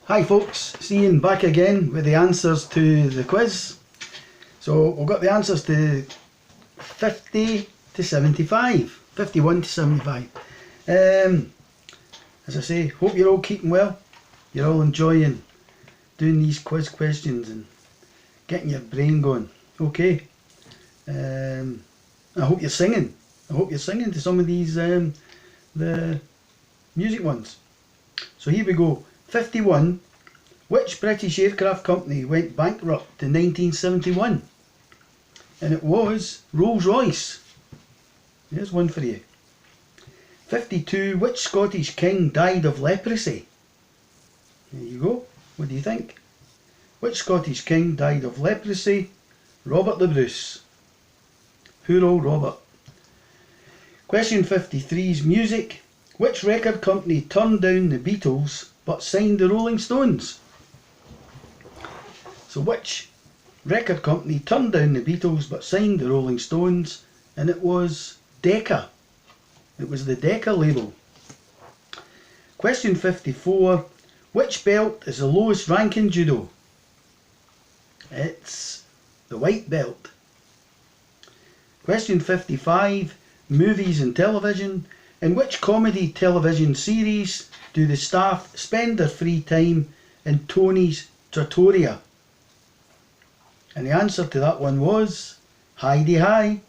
Hi folks, it's Ian back again with the answers to the quiz. So we've got the answers to 50 to 75, 51 to 75. As I say, hope you're all keeping well. You're all enjoying doing these quiz questions and getting your brain going. Okay. I hope you're singing. I hope you're singing to some of these the music ones. So here we go. 51. Which British aircraft company went bankrupt in 1971? And it was Rolls-Royce. There's one for you. 52. Which Scottish king died of leprosy? There you go. What do you think? Which Scottish king died of leprosy? Robert the Bruce. Poor old Robert. Question 53 is music. Which record company turned down the Beatles but signed the Rolling Stones? So which record company turned down the Beatles but signed the Rolling Stones? And it was Decca. It was the Decca label. Question 54. Which belt is the lowest rank in judo? It's the white belt. Question 55. Movies and television. In which comedy television series do the staff spend their free time in Tony's Trattoria? And the answer to that one was Hi-de-Hi.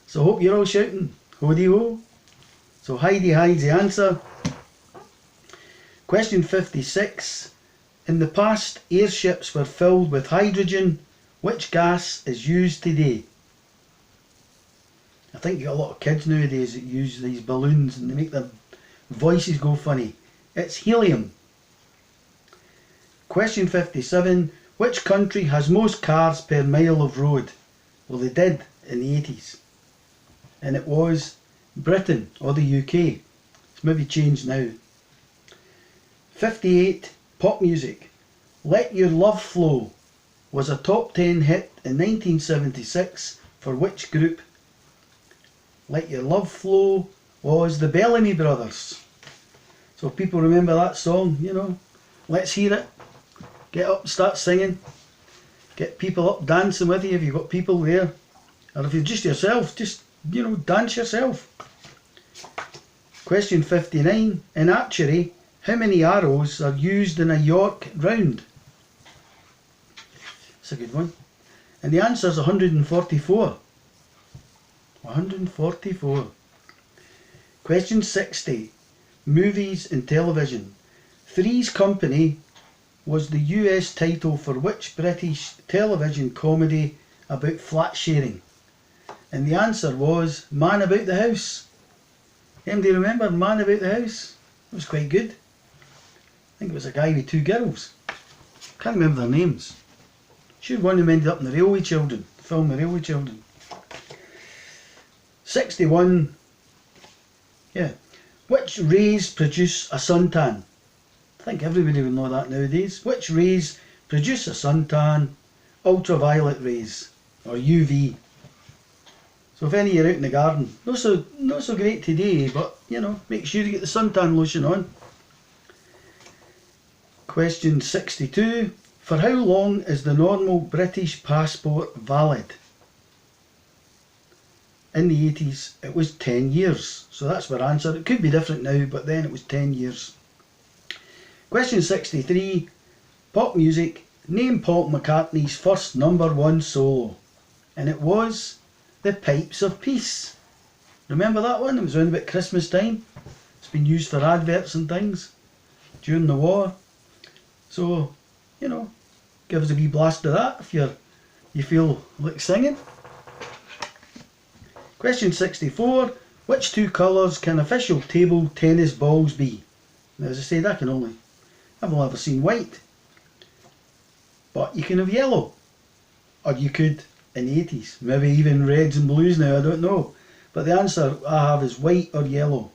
So I hope you're all shouting ho-de-ho. So Hi-de-Hi's the answer. Question 56. In the past, airships were filled with hydrogen. Which gas is used today? I think you got a lot of kids nowadays that use these balloons and they make their voices go funny. It's helium. Question 57. Which country has most cars per mile of road? Well, they did in the 80s. And it was Britain or the UK. It's maybe changed now. 58. Pop music. Let Your Love Flow was a top 10 hit in 1976 for which group? Let Your Love Flow was the Bellamy Brothers. So if people remember that song, you know, let's hear it. Get up, start singing. Get people up dancing with you if you've got people there. Or if you're just yourself, just, you know, dance yourself. Question 59. In archery, how many arrows are used in a York round? That's a good one. And the answer is 144. 144. Question 60. Movies and television. Three's Company was the US title for which British television comedy about flat sharing? And the answer was Man About the House. Anybody remember Man About the House? It was quite good. I think it was a guy with two girls. Can't remember their names. Sure one of them ended up in The Railway Children, the film The Railway Children. 61. Yeah. Which rays produce a suntan? I think everybody would know that nowadays. Which rays produce a suntan? Ultraviolet rays, or UV. So if any of you are out in the garden, not so great today, but you know, make sure you get the suntan lotion on. Question 62. For how long is the normal British passport valid? In the 80s it was 10 years. So that's our answer. It could be different now, but then it was 10 years. Question 63. Pop music. Name Paul McCartney's first #1 solo. And it was The Pipes of Peace. Remember that one? It was around about Christmas time. It's been used for adverts and things during the war. So, you know, give us a wee blast of that if you feel like singing. Question 64. Which two colours can official table tennis balls be? Now, as I said, I've only ever seen white. But you can have yellow. Or you could, in the 80s, maybe even reds and blues now, I don't know. But the answer I have is white or yellow.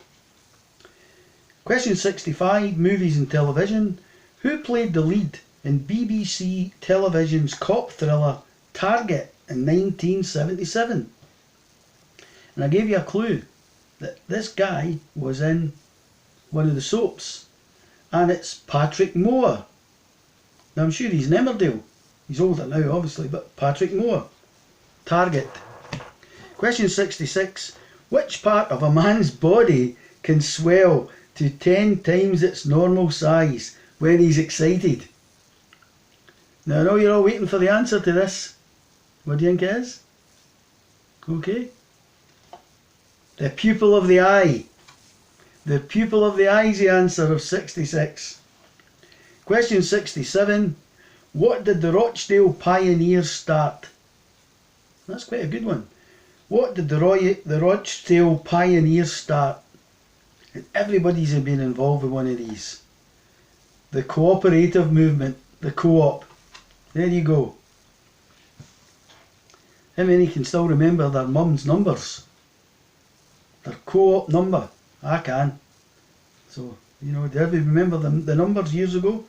Question 65. Movies and television. Who played the lead in BBC Television's cop thriller Target in 1977? And I gave you a clue that this guy was in one of the soaps, and it's Patrick Moore. Now I'm sure he's in Emmerdale. He's older now obviously, but Patrick Moore. Target. Question 66. Which part of a man's body can swell to 10 times its normal size when he's excited? Now I know you're all waiting for the answer to this. What do you think it is? Okay. The pupil of the eye. The pupil of the eye is the answer of 66. Question 67. What did the Rochdale Pioneers start? That's quite a good one. What did the Rochdale Pioneers start? And everybody's been involved with one of these. The cooperative movement, the co-op. There you go. How many can still remember their mum's numbers? Their co-op number? I can. So, you know, do everybody remember the numbers years ago?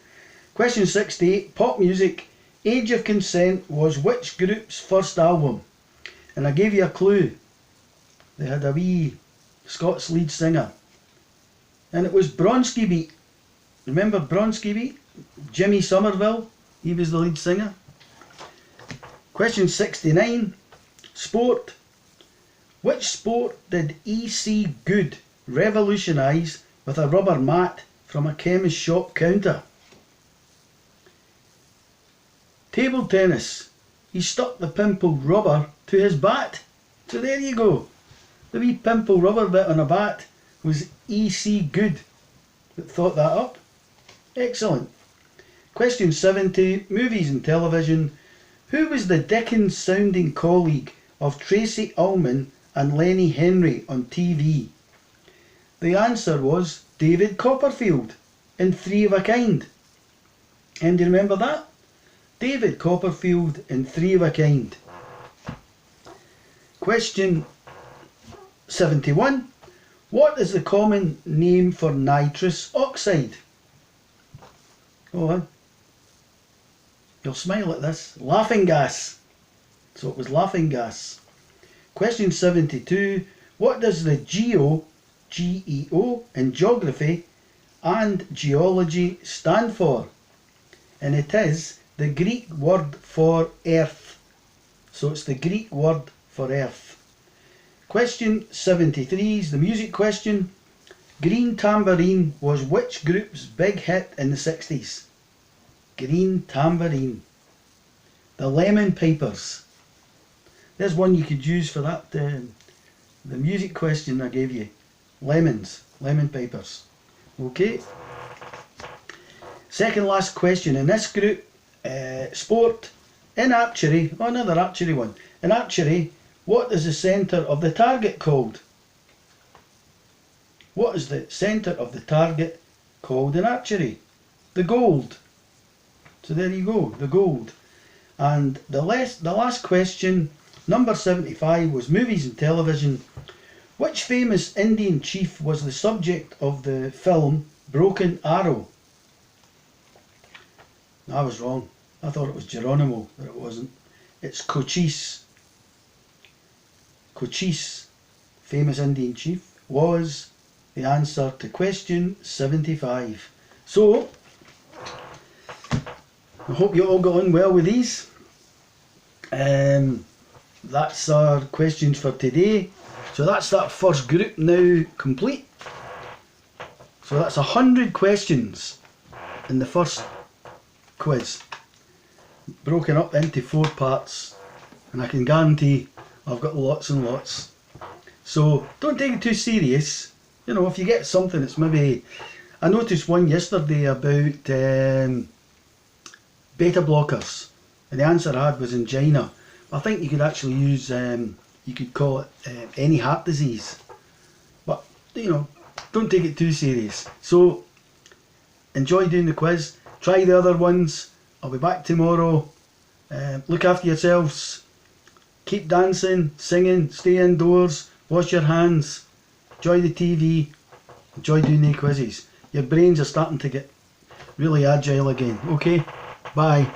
Question 68. Pop music. Age of Consent was which group's first album? And I gave you a clue. They had a wee Scots lead singer. And it was Bronski Beat. Remember Bronski Beat? Jimmy Somerville. He was the lead singer. Question 69. Sport. Which sport did E.C. Good revolutionise with a rubber mat from a chemist shop counter? Table tennis. He stuck the pimpled rubber to his bat. So there you go. The wee pimple rubber bit on a bat was E.C. Good that thought that up. Excellent. Question 70. Movies and television. Who was the Dickens sounding colleague of Tracy Ullman and Lenny Henry on TV? The answer was David Copperfield in Three of a Kind. And do you remember that? David Copperfield in Three of a Kind. Question 71. What is the common name for nitrous oxide? Go on. You'll smile at this. Laughing gas. So it was laughing gas. Question 72. What does the GEO in geography and geology stand for? And it is the Greek word for earth. So it's the Greek word for earth. Question 73 is the music question. Green Tambourine was which group's big hit in the 60s? Green Tambourine. The Lemon Pipers. There's one you could use for that, the music question I gave you. Lemons. Lemon Pipers. Okay. Second last question in this group. Sport. In archery. Oh, another archery one. In archery, what is the centre of the target called? What is the centre of the target called in archery? The gold. So there you go, the gold. And the last question, number 75, was movies and television. Which famous Indian chief was the subject of the film Broken Arrow? I was wrong. I thought it was Geronimo, but it wasn't. It's Cochise. Cochise, famous Indian chief, was the answer to question 75. So, I hope you all got on well with these. That's our questions for today. So that's that first group now complete. So that's 100 questions in the first quiz, broken up into 4 parts, and I can guarantee I've got lots and lots. So don't take it too serious. You know, if you get something that's maybe... I noticed one yesterday about beta blockers, and the answer I had was angina. I think you could actually use, you could call it any heart disease. But, you know, don't take it too serious. So, enjoy doing the quiz. Try the other ones. I'll be back tomorrow. Look after yourselves. Keep dancing, singing, stay indoors, wash your hands, enjoy the TV, enjoy doing the quizzes. Your brains are starting to get really agile again. Okay, bye.